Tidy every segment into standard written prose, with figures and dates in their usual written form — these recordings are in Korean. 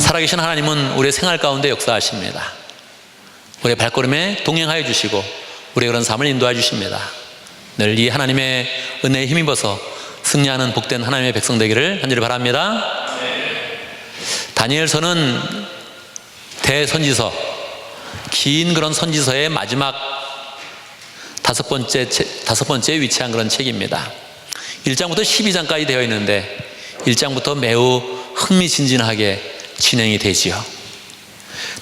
살아계신 하나님은 우리의 생활 가운데 역사하십니다. 우리의 발걸음에 동행하여 주시고 우리의 그런 삶을 인도해 주십니다. 늘 이 하나님의 은혜에 힘입어서 승리하는 복된 하나님의 백성 되기를 간절히 바랍니다. 다니엘서는 대선지서, 긴 그런 선지서의 마지막 다섯 번째 위치한 그런 책입니다. 1장부터 12장까지 되어 있는데 1장부터 매우 흥미진진하게 진행이 되지요.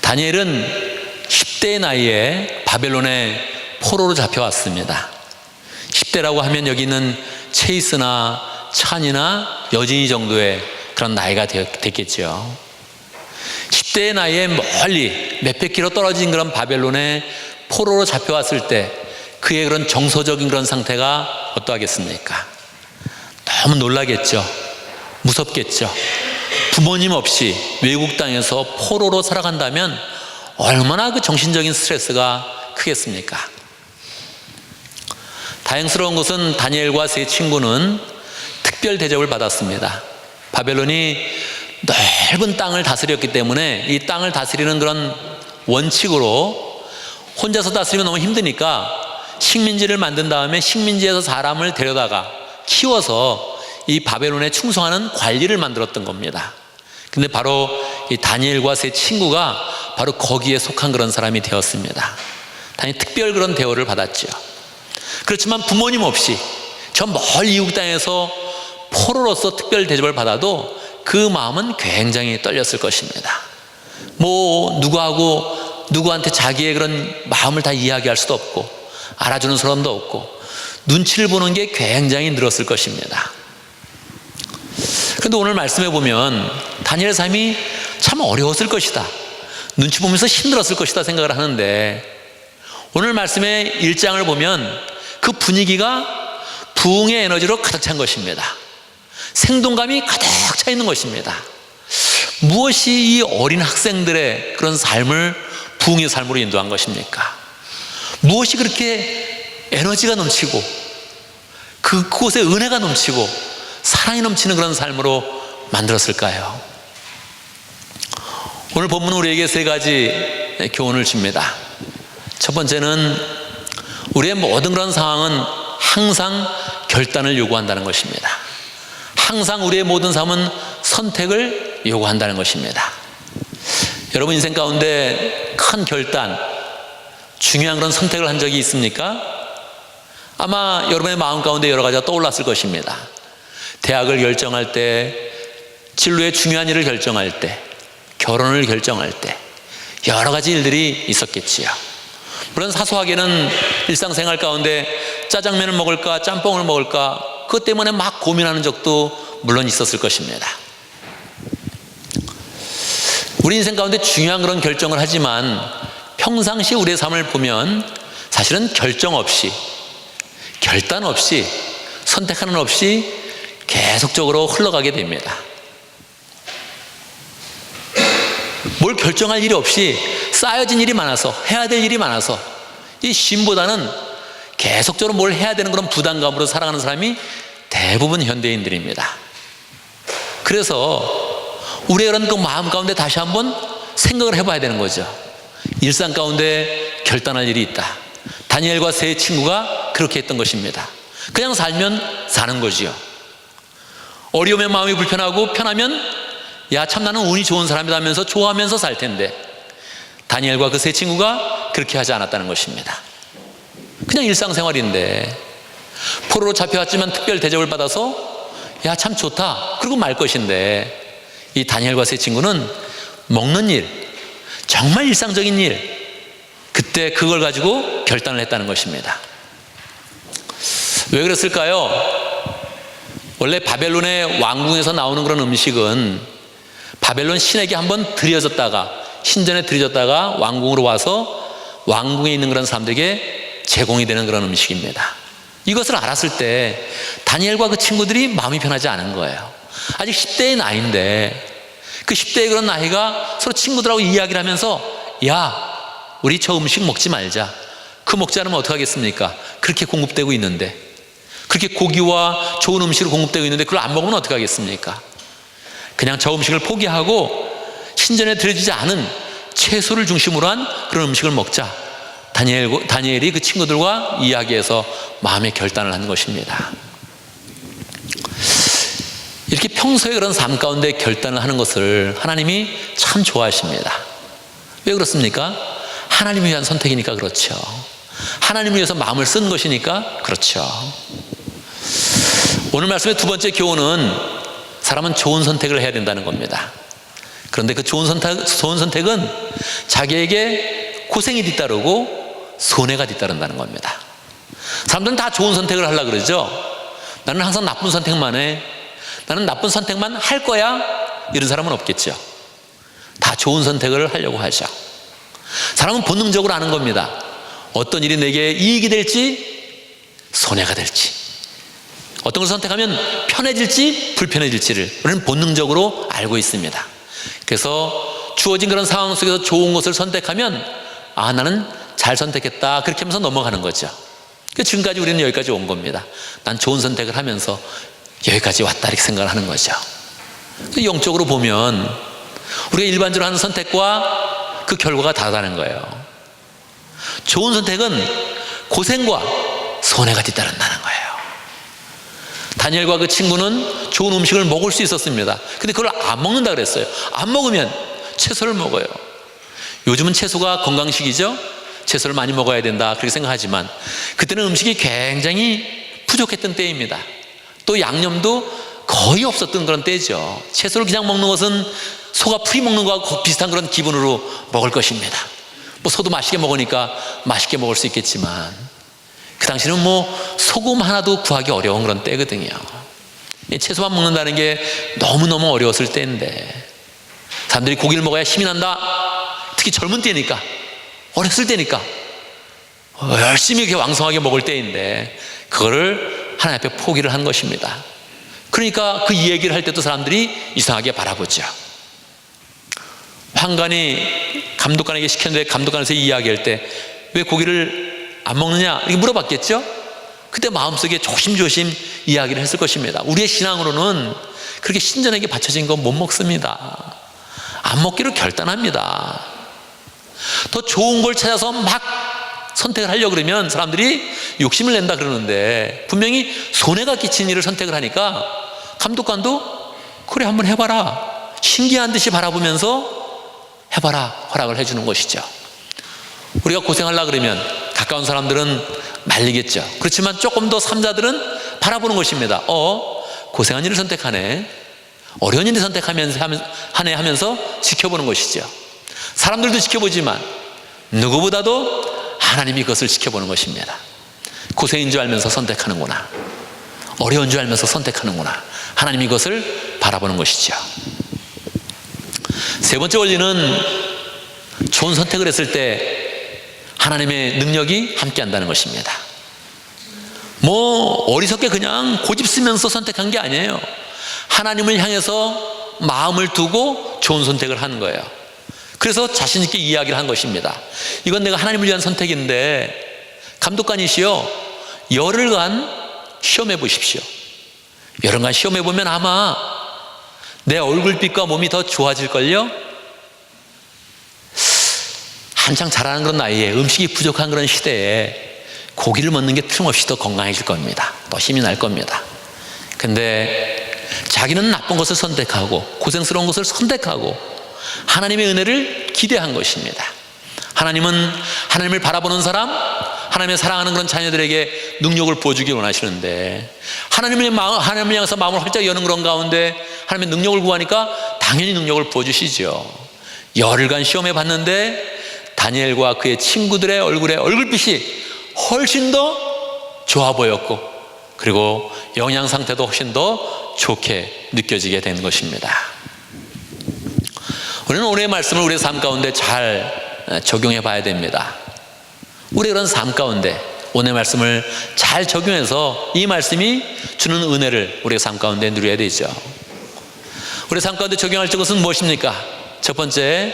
다니엘은 10대의 나이에 바벨론의 포로로 잡혀왔습니다. 10대라고 하면 여기 있는 체이스나 찬이나 여진이 정도의 그런 나이가 됐겠죠. 10대의 나이에 멀리 몇백 킬로 떨어진 그런 바벨론의 포로로 잡혀왔을 때 그의 그런 정서적인 그런 상태가 어떠하겠습니까? 너무 놀라겠죠. 무섭겠죠. 부모님 없이 외국 땅에서 포로로 살아간다면 얼마나 그 정신적인 스트레스가 크겠습니까? 다행스러운 것은 다니엘과 세 친구는 특별 대접을 받았습니다. 바벨론이 넓은 땅을 다스렸기 때문에 이 땅을 다스리는 그런 원칙으로 혼자서 다스리면 너무 힘드니까 식민지를 만든 다음에 식민지에서 사람을 데려다가 키워서 이 바벨론에 충성하는 관리를 만들었던 겁니다. 근데 바로 이 다니엘과 세 친구가 바로 거기에 속한 그런 사람이 되었습니다. 당연히 특별 그런 대우를 받았죠. 그렇지만 부모님 없이 저 멀리 이국 땅에서 포로로서 특별 대접을 받아도 그 마음은 굉장히 떨렸을 것입니다. 뭐 누구한테 자기의 그런 마음을 다 이야기할 수도 없고 알아주는 사람도 없고 눈치를 보는 게 굉장히 늘었을 것입니다. 그런데 오늘 말씀해 보면 다니엘의 삶이 참 어려웠을 것이다, 눈치 보면서 힘들었을 것이다 생각을 하는데 오늘 말씀의 1장을 보면 그 분위기가 부흥의 에너지로 가득 찬 것입니다. 생동감이 가득 차 있는 것입니다. 무엇이 이 어린 학생들의 그런 삶을 부흥의 삶으로 인도한 것입니까? 무엇이 그렇게 에너지가 넘치고 그곳에 은혜가 넘치고 사랑이 넘치는 그런 삶으로 만들었을까요? 오늘 본문은 우리에게 세 가지 교훈을 줍니다. 첫 번째는 우리의 모든 그런 상황은 항상 결단을 요구한다는 것입니다. 항상 우리의 모든 삶은 선택을 요구한다는 것입니다. 여러분 인생 가운데 큰 결단, 중요한 그런 선택을 한 적이 있습니까? 아마 여러분의 마음 가운데 여러 가지가 떠올랐을 것입니다. 대학을 결정할 때, 진로의 중요한 일을 결정할 때, 결혼을 결정할 때 여러 가지 일들이 있었겠지요. 물론 사소하게는 일상생활 가운데 짜장면을 먹을까 짬뽕을 먹을까 그것 때문에 막 고민하는 적도 물론 있었을 것입니다. 우리 인생 가운데 중요한 그런 결정을 하지만 평상시 우리의 삶을 보면 사실은 결정 없이, 결단 없이, 선택하는 없이 계속적으로 흘러가게 됩니다. 뭘 결정할 일이 없이 쌓여진 일이 많아서, 해야 될 일이 많아서 이 쉼보다는 계속적으로 뭘 해야 되는 그런 부담감으로 살아가는 사람이 대부분 현대인들입니다. 그래서 우리의 그런 그 마음 가운데 다시 한번 생각을 해봐야 되는 거죠. 일상 가운데 결단할 일이 있다. 다니엘과 세 친구가 그렇게 했던 것입니다. 그냥 살면 사는 거지요. 어려우면 마음이 불편하고 편하면 야 참 나는 운이 좋은 사람이다 하면서 좋아하면서 살 텐데 다니엘과 그 세 친구가 그렇게 하지 않았다는 것입니다. 그냥 일상생활인데 포로로 잡혀왔지만 특별 대접을 받아서 야 참 좋다 그러고 말 것인데 이 다니엘과 세 친구는 먹는 일, 정말 일상적인 일, 그때 그걸 가지고 결단을 했다는 것입니다. 왜 그랬을까요? 원래 바벨론의 왕궁에서 나오는 그런 음식은 바벨론 신에게 한번 드려졌다가, 신전에 드려졌다가 왕궁으로 와서 왕궁에 있는 그런 사람들에게 제공이 되는 그런 음식입니다. 이것을 알았을 때 다니엘과 그 친구들이 마음이 편하지 않은 거예요. 아직 10대의 나이인데 그 10대의 그런 나이가 서로 친구들하고 이야기를 하면서 야 우리 저 음식 먹지 말자. 그 먹지 않으면 어떡하겠습니까? 그렇게 공급되고 있는데, 그렇게 고기와 좋은 음식으로 공급되고 있는데 그걸 안 먹으면 어떡하겠습니까? 그냥 저 음식을 포기하고 신전에 드려지지 않은 채소를 중심으로 한 그런 음식을 먹자. 다니엘이 그 친구들과 이야기해서 마음의 결단을 한 것입니다. 이렇게 평소에 그런 삶 가운데 결단을 하는 것을 하나님이 참 좋아하십니다. 왜 그렇습니까? 하나님을 위한 선택이니까 그렇죠. 하나님을 위해서 마음을 쓴 것이니까 그렇죠. 오늘 말씀의 두 번째 교훈은 사람은 좋은 선택을 해야 된다는 겁니다. 그런데 그 좋은 선택은 자기에게 고생이 뒤따르고 손해가 뒤따른다는 겁니다. 사람들은 다 좋은 선택을 하려고 그러죠. 나는 항상 나쁜 선택만 해. 나는 나쁜 선택만 할 거야. 이런 사람은 없겠죠. 다 좋은 선택을 하려고 하죠. 사람은 본능적으로 아는 겁니다. 어떤 일이 내게 이익이 될지 손해가 될지, 어떤 걸 선택하면 편해질지 불편해질지를 우리는 본능적으로 알고 있습니다. 그래서 주어진 그런 상황 속에서 좋은 것을 선택하면 나는 잘 선택했다, 그렇게 하면서 넘어가는 거죠. 지금까지 우리는 여기까지 온 겁니다. 난 좋은 선택을 하면서 여기까지 왔다, 이렇게 생각을 하는 거죠. 영적으로 보면 우리가 일반적으로 하는 선택과 그 결과가 다르다는 거예요. 좋은 선택은 고생과 손해가 뒤따른다는 거예요. 다니엘과 그 친구는 좋은 음식을 먹을 수 있었습니다. 근데 그걸 안 먹는다 그랬어요. 안 먹으면 채소를 먹어요. 요즘은 채소가 건강식이죠. 채소를 많이 먹어야 된다, 그렇게 생각하지만 그때는 음식이 굉장히 부족했던 때입니다. 또 양념도 거의 없었던 그런 때죠. 채소를 그냥 먹는 것은 소가 풀이 먹는 것과 비슷한 그런 기분으로 먹을 것입니다. 뭐 소도 맛있게 먹으니까 맛있게 먹을 수 있겠지만 그 당시는 뭐 소금 하나도 구하기 어려운 그런 때거든요. 채소만 먹는다는 게 너무너무 어려웠을 때인데 사람들이 고기를 먹어야 힘이 난다. 특히 젊은 때니까, 어렸을 때니까 열심히 이렇게 왕성하게 먹을 때인데 그거를 하나님 앞에 포기를 한 것입니다. 그러니까 그 얘기를 할 때도 사람들이 이상하게 바라보죠. 환관이 감독관에게 시켰는데 감독관에서 이야기할 때 왜 고기를 안 먹느냐 이렇게 물어봤겠죠. 그때 마음속에 조심조심 이야기를 했을 것입니다. 우리의 신앙으로는 그렇게 신전에게 바쳐진 거 못 먹습니다. 안 먹기로 결단합니다. 더 좋은 걸 찾아서 막 선택을 하려고 그러면 사람들이 욕심을 낸다 그러는데 분명히 손해가 끼친 일을 선택을 하니까 감독관도 그래 한번 해봐라, 신기한 듯이 바라보면서 해봐라 허락을 해주는 것이죠. 우리가 고생하려고 그러면 가까운 사람들은 말리겠죠. 그렇지만 조금 더 삼자들은 바라보는 것입니다. 고생한 일을 선택하네, 어려운 일을 하네 하면서 지켜보는 것이죠. 사람들도 지켜보지만 누구보다도 하나님이 그것을 지켜보는 것입니다. 고생인 줄 알면서 선택하는구나, 어려운 줄 알면서 선택하는구나, 하나님이 그것을 바라보는 것이죠. 세 번째 원리는 좋은 선택을 했을 때 하나님의 능력이 함께한다는 것입니다. 뭐 어리석게 그냥 고집 쓰면서 선택한 게 아니에요. 하나님을 향해서 마음을 두고 좋은 선택을 한 거예요. 그래서 자신 있게 이야기를 한 것입니다. 이건 내가 하나님을 위한 선택인데 감독관이시여, 열흘간 시험해 보십시오. 열흘간 시험해 보면 아마 내 얼굴빛과 몸이 더 좋아질걸요. 한창 자라는 그런 나이에 음식이 부족한 그런 시대에 고기를 먹는 게 틀림없이 더 건강해질 겁니다. 더 힘이 날 겁니다. 근데 자기는 나쁜 것을 선택하고 고생스러운 것을 선택하고 하나님의 은혜를 기대한 것입니다. 하나님은 하나님을 바라보는 사람, 하나님의 사랑하는 그런 자녀들에게 능력을 부어주길 원하시는데 하나님을 향해서 마음을 활짝 여는 그런 가운데 하나님의 능력을 구하니까 당연히 능력을 부어주시죠. 열흘간 시험해 봤는데 다니엘과 그의 친구들의 얼굴에 얼굴빛이 훨씬 더 좋아 보였고 그리고 영양 상태도 훨씬 더 좋게 느껴지게 된 것입니다. 우리는 오늘의 말씀을 우리의 삶 가운데 잘 적용해 봐야 됩니다. 우리의 그런 삶 가운데 오늘의 말씀을 잘 적용해서 이 말씀이 주는 은혜를 우리의 삶 가운데 누려야 되죠. 우리의 삶 가운데 적용할 것은 무엇입니까? 첫 번째,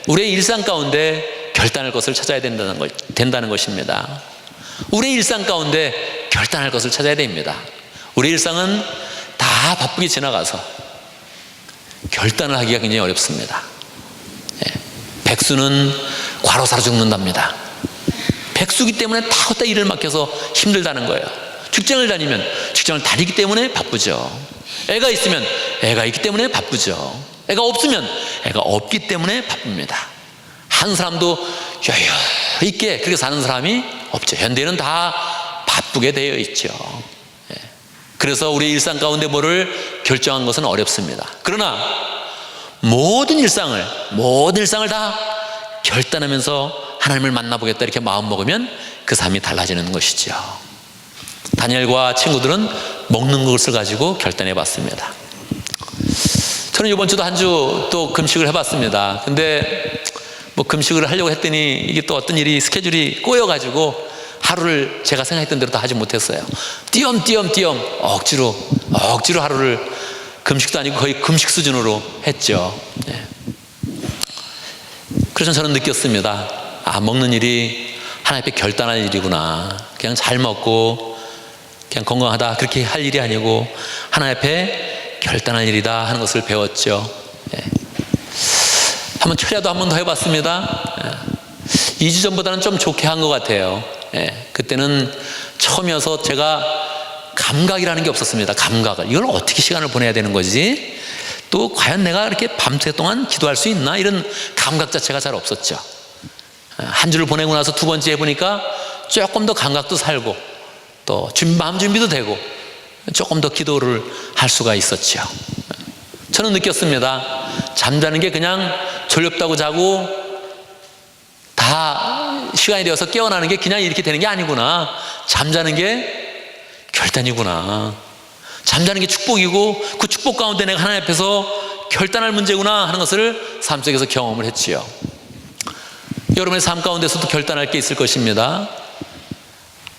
우리의 일상 가운데 결단할 것을 찾아야 된다는 것입니다. 우리의 일상 가운데 결단할 것을 찾아야 됩니다. 우리 일상은 다 바쁘게 지나가서 결단을 하기가 굉장히 어렵습니다. 백수는 과로사로 죽는답니다. 백수기 때문에 다 헛다 일을 맡겨서 힘들다는 거예요. 직장을 다니면 직장을 다니기 때문에 바쁘죠. 애가 있으면 애가 있기 때문에 바쁘죠. 애가 없으면 애가 없기 때문에 바쁩니다. 한 사람도 여유 있게 그렇게 사는 사람이 없죠. 현대는 다 바쁘게 되어 있죠. 그래서 우리 일상 가운데 뭐를 결정한 것은 어렵습니다. 그러나 모든 일상을 다 결단하면서 하나님을 만나보겠다 이렇게 마음 먹으면 그 삶이 달라지는 것이죠. 다니엘과 친구들은 먹는 것을 가지고 결단해 봤습니다. 저는 이번 주도 한 주 또 금식을 해봤습니다. 근데 뭐 금식을 하려고 했더니 이게 또 어떤 일이 스케줄이 꼬여가지고 하루를 제가 생각했던 대로 다 하지 못했어요. 띄엄띄엄 억지로 하루를 금식도 아니고 거의 금식 수준으로 했죠. 그래서 저는 느꼈습니다. 아, 먹는 일이 하나님 앞에 결단할 일이구나. 그냥 잘 먹고 그냥 건강하다 그렇게 할 일이 아니고 하나님 앞에 결단할 일이다 하는 것을 배웠죠. 한번 철야도 한 번 더 해봤습니다. 2주 전보다는 좀 좋게 한 것 같아요. 그때는 처음이어서 제가 감각이라는 게 없었습니다. 감각을 이걸 어떻게 시간을 보내야 되는 거지? 또 과연 내가 이렇게 밤새 동안 기도할 수 있나? 이런 감각 자체가 잘 없었죠. 한 주를 보내고 나서 두 번째 해보니까 조금 더 감각도 살고 또 마음 준비도 되고 조금 더 기도를 할 수가 있었죠. 저는 느꼈습니다. 잠자는 게 그냥 졸렵다고 자고 다 시간이 되어서 깨어나는 게 그냥 이렇게 되는 게 아니구나. 잠자는 게 결단이구나. 잠자는 게 축복이고 그 축복 가운데 내가 하나님 앞에서 결단할 문제구나 하는 것을 삶 속에서 경험을 했지요. 여러분의 삶 가운데서도 결단할 게 있을 것입니다.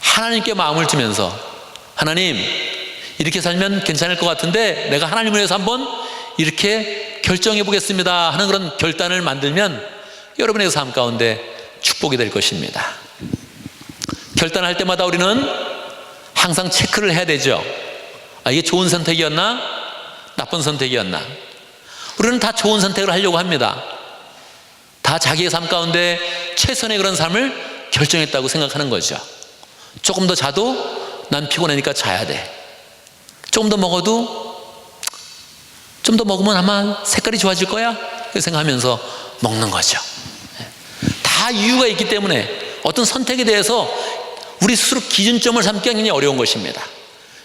하나님께 마음을 주면서 하나님 이렇게 살면 괜찮을 것 같은데 내가 하나님을 위해서 한번 이렇게 결정해 보겠습니다 하는 그런 결단을 만들면 여러분의 삶 가운데 축복이 될 것입니다. 결단할 때마다 우리는 항상 체크를 해야 되죠. 아, 이게 좋은 선택이었나? 나쁜 선택이었나? 우리는 다 좋은 선택을 하려고 합니다. 다 자기의 삶 가운데 최선의 그런 삶을 결정했다고 생각하는 거죠. 조금 더 자도 난 피곤하니까 자야 돼. 조금 더 먹어도 좀 더 먹으면 아마 색깔이 좋아질 거야 이렇게 생각하면서 먹는 거죠. 다 이유가 있기 때문에 어떤 선택에 대해서 우리 스스로 기준점을 삼기가 굉장히 어려운 것입니다.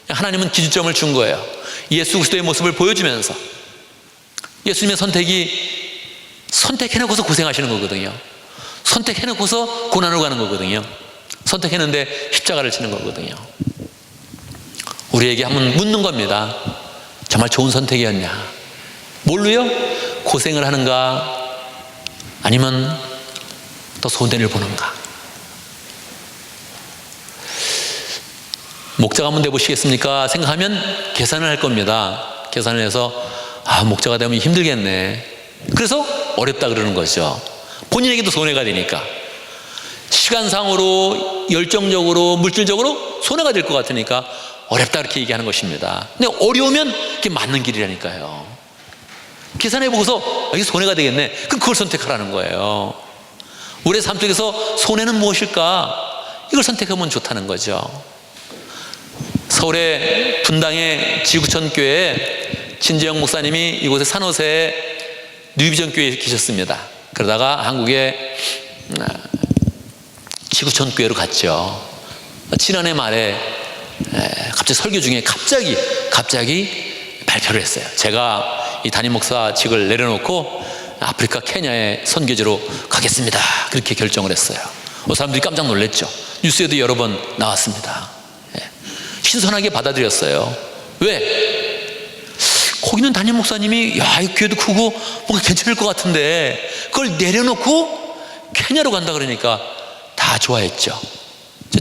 하나님은 기준점을 준 거예요. 예수 그리스도의 모습을 보여주면서 예수님의 선택해놓고서 고생하시는 거거든요. 선택해놓고서 고난으로 가는 거거든요. 선택했는데 십자가를 지는 거거든요. 우리에게 한번 묻는 겁니다. 정말 좋은 선택이었냐? 뭘로요? 고생을 하는가? 아니면 더 손해를 보는가? 목자가 한번 돼보시겠습니까? 생각하면 계산을 할 겁니다. 계산을 해서 목자가 되면 힘들겠네. 그래서 어렵다 그러는 거죠. 본인에게도 손해가 되니까. 시간상으로, 열정적으로, 물질적으로 손해가 될 것 같으니까 어렵다 그렇게 얘기하는 것입니다. 근데 어려우면 그게 맞는 길이라니까요. 계산해보고서 이게 손해가 되겠네. 그럼 그걸 선택하라는 거예요. 우리의 삶 속에서 손해는 무엇일까? 이걸 선택하면 좋다는 거죠. 서울의 분당의 지구촌 교회에 진재영 목사님이 이곳에 산호세의 뉴비전 교회에 계셨습니다. 그러다가 한국의 지구촌 교회로 갔죠. 지난해 말에 갑자기 설교 중에 갑자기 발표를 했어요. 제가 이 담임 목사직을 내려놓고 아프리카 케냐에 선교지로 가겠습니다. 그렇게 결정을 했어요. 사람들이 깜짝 놀랐죠. 뉴스에도 여러 번 나왔습니다. 신선하게 받아들였어요. 왜? 거기는 담임 목사님이 이 교회도 크고 뭔가 괜찮을 것 같은데 그걸 내려놓고 케냐로 간다 그러니까 다 좋아했죠.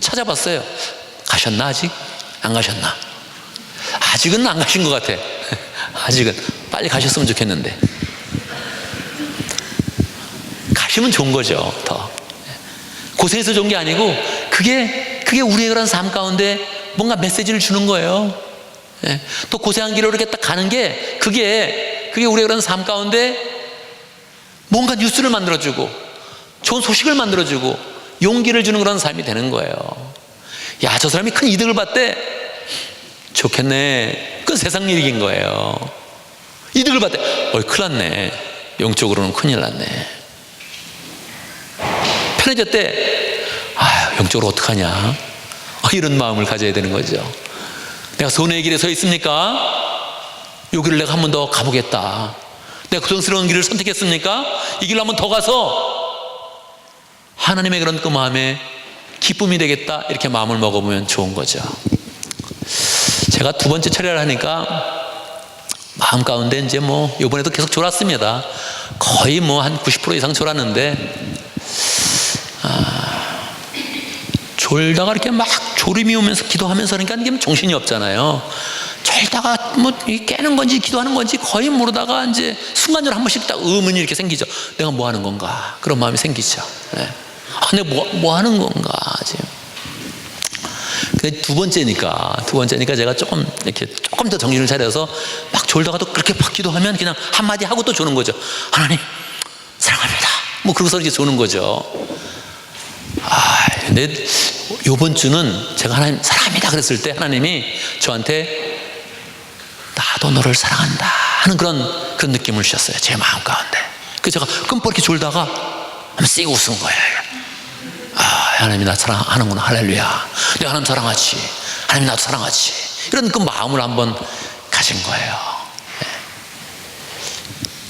찾아봤어요. 가셨나 아직? 안 가셨나? 아직은 안 가신 것 같아. 아직은 빨리 가셨으면 좋겠는데. 가시면 좋은 거죠. 더 고생해서 좋은 게 아니고 그게 우리의 그런 삶 가운데 뭔가 메시지를 주는 거예요. 또 고생한 길로 이렇게 딱 가는 게 그게 우리의 그런 삶 가운데 뭔가 뉴스를 만들어주고 좋은 소식을 만들어주고 용기를 주는 그런 삶이 되는 거예요. 야, 저 사람이 큰 이득을 봤대. 좋겠네. 그건 세상 일인 거예요. 이득을 봤대. 큰일 났네. 영적으로는 큰일 났네. 편해졌대. 영적으로 어떡하냐. 이런 마음을 가져야 되는 거죠. 내가 손해의 길에 서 있습니까? 이 길을 내가 한 번 더 가보겠다. 내가 고통스러운 길을 선택했습니까? 이 길로 한 번 더 가서 하나님의 그런 그 마음에 기쁨이 되겠다, 이렇게 마음을 먹어보면 좋은 거죠. 제가 두 번째 철회를 하니까 마음 가운데 이제 이번에도 계속 졸았습니다. 거의 한 90% 이상 졸았는데, 졸다가 이렇게 막 졸음이 오면서 기도하면서 그러니까 이게 정신이 없잖아요. 졸다가 깨는 건지 기도하는 건지 거의 모르다가 이제 순간적으로 한 번씩 딱 의문이 이렇게 생기죠. 내가 뭐 하는 건가? 그런 마음이 생기죠. 네. 내가 뭐 하는 건가 지금. 근데 두 번째니까 제가 조금 더 정신을 차려서 막 졸다가도 그렇게 막 기도하면 그냥 한마디 하고 또 조는 거죠. 하나님 사랑합니다. 그러고서 이제 조는 거죠. 근데 요번 주는 제가 하나님 사랑합니다 그랬을 때 하나님이 저한테 나도 너를 사랑한다 하는 그런 느낌을 주셨어요. 제 마음 가운데. 그래서 제가 끔뻑 이렇게 졸다가 한번 씩 웃은 거예요. 하나님이 나 사랑하는구나. 할렐루야. 내가 하나님 사랑하지. 하나님이 나도 사랑하지. 이런 그 마음을 한번 가진 거예요.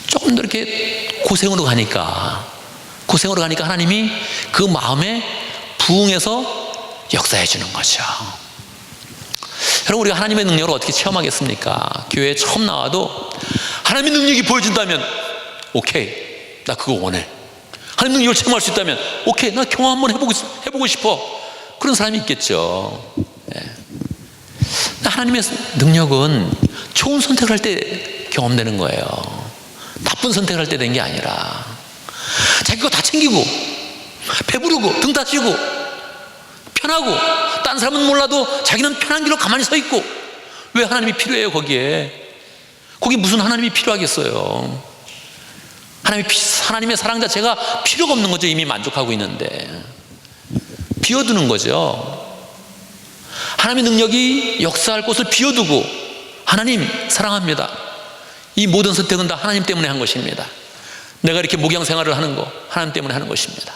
조금 더 이렇게 고생으로 가니까 하나님이 그 마음에 부응해서 역사해 주는 거죠. 여러분, 우리가 하나님의 능력을 어떻게 체험하겠습니까? 교회에 처음 나와도 하나님의 능력이 보여준다면 오케이, 나 그거 원해. 하나님의 능력을 체험할 수 있다면 오케이, 나 경험 한번 해보고 싶어. 그런 사람이 있겠죠. 하나님의 능력은 좋은 선택을 할 때 경험되는 거예요. 나쁜 선택을 할 때 된 게 아니라 자기 거 다 챙기고 배부르고 등 다치고 편하고 딴 사람은 몰라도 자기는 편한 길로 가만히 서 있고. 왜 하나님이 필요해요? 거기 무슨 하나님이 필요하겠어요? 하나님의 사랑 자체가 필요가 없는 거죠. 이미 만족하고 있는데 비워두는 거죠. 하나님의 능력이 역사할 곳을 비워두고 하나님 사랑합니다. 이 모든 선택은 다 하나님 때문에 한 것입니다. 내가 이렇게 목양 생활을 하는 거 하나님 때문에 하는 것입니다.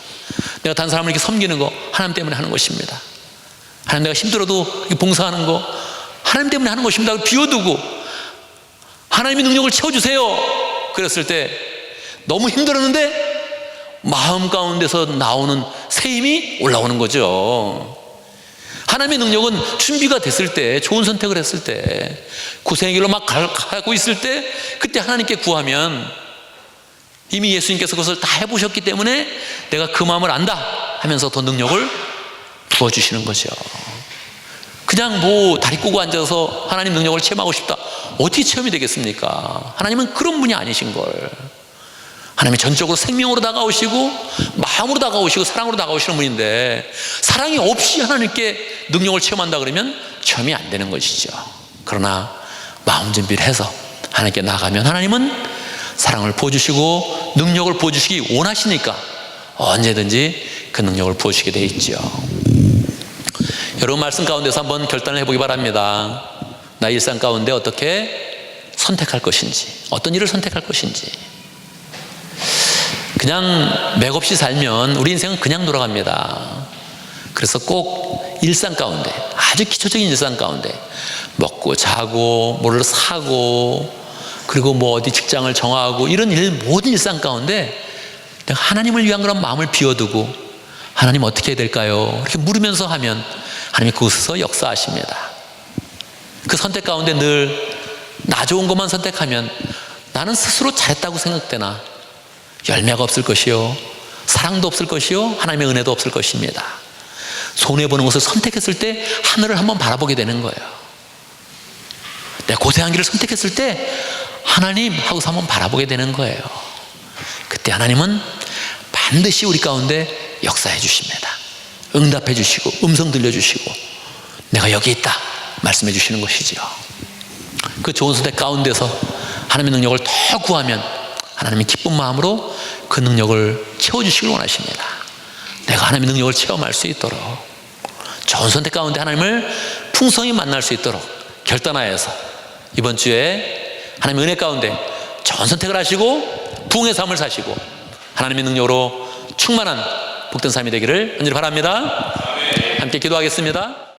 내가 다른 사람을 이렇게 섬기는 거 하나님 때문에 하는 것입니다. 하나님, 내가 힘들어도 이렇게 봉사하는 거 하나님 때문에 하는 것입니다. 비워두고 하나님의 능력을 채워주세요. 그랬을 때 너무 힘들었는데 마음 가운데서 나오는 새 힘이 올라오는 거죠. 하나님의 능력은 준비가 됐을 때, 좋은 선택을 했을 때, 고생의 길로 막 가고 있을 때, 그때 하나님께 구하면 이미 예수님께서 그것을 다 해보셨기 때문에 내가 그 마음을 안다 하면서 더 능력을 부어주시는 거죠. 그냥 다리 꼬고 앉아서 하나님 능력을 체험하고 싶다, 어떻게 체험이 되겠습니까? 하나님은 그런 분이 아니신 걸. 하나님이 전적으로 생명으로 다가오시고 마음으로 다가오시고 사랑으로 다가오시는 분인데, 사랑이 없이 하나님께 능력을 체험한다 그러면 체험이 안 되는 것이죠. 그러나 마음 준비를 해서 하나님께 나가면 하나님은 사랑을 부어주시고 능력을 부어주시기 원하시니까 언제든지 그 능력을 부어주시게 돼 있죠. 여러분, 말씀 가운데서 한번 결단을 해보기 바랍니다. 나 일상 가운데 어떻게 선택할 것인지, 어떤 일을 선택할 것인지. 그냥 맥없이 살면 우리 인생은 그냥 돌아갑니다. 그래서 꼭 일상 가운데, 아주 기초적인 일상 가운데 먹고 자고 뭐를 사고 그리고 어디 직장을 정하고 이런 모든 일상 가운데 내가 하나님을 위한 그런 마음을 비워두고 하나님 어떻게 해야 될까요? 이렇게 물으면서 하면 하나님이 그곳에서 역사하십니다. 그 선택 가운데 늘 나 좋은 것만 선택하면 나는 스스로 잘했다고 생각되나 열매가 없을 것이요, 사랑도 없을 것이요, 하나님의 은혜도 없을 것입니다. 손해보는 것을 선택했을 때 하늘을 한번 바라보게 되는 거예요. 내가 고생한 길을 선택했을 때 하나님 하고서 한번 바라보게 되는 거예요. 그때 하나님은 반드시 우리 가운데 역사해 주십니다. 응답해 주시고 음성 들려주시고 내가 여기 있다 말씀해 주시는 것이죠. 그 좋은 선택 가운데서 하나님의 능력을 더 구하면 하나님이 기쁜 마음으로 그 능력을 채워주시길 원하십니다. 내가 하나님의 능력을 체험할 수 있도록, 좋은 선택 가운데 하나님을 풍성히 만날 수 있도록 결단하여서 이번 주에 하나님의 은혜 가운데 좋은 선택을 하시고 부흥의 삶을 사시고 하나님의 능력으로 충만한 복된 삶이 되기를 간절히 바랍니다. 함께 기도하겠습니다.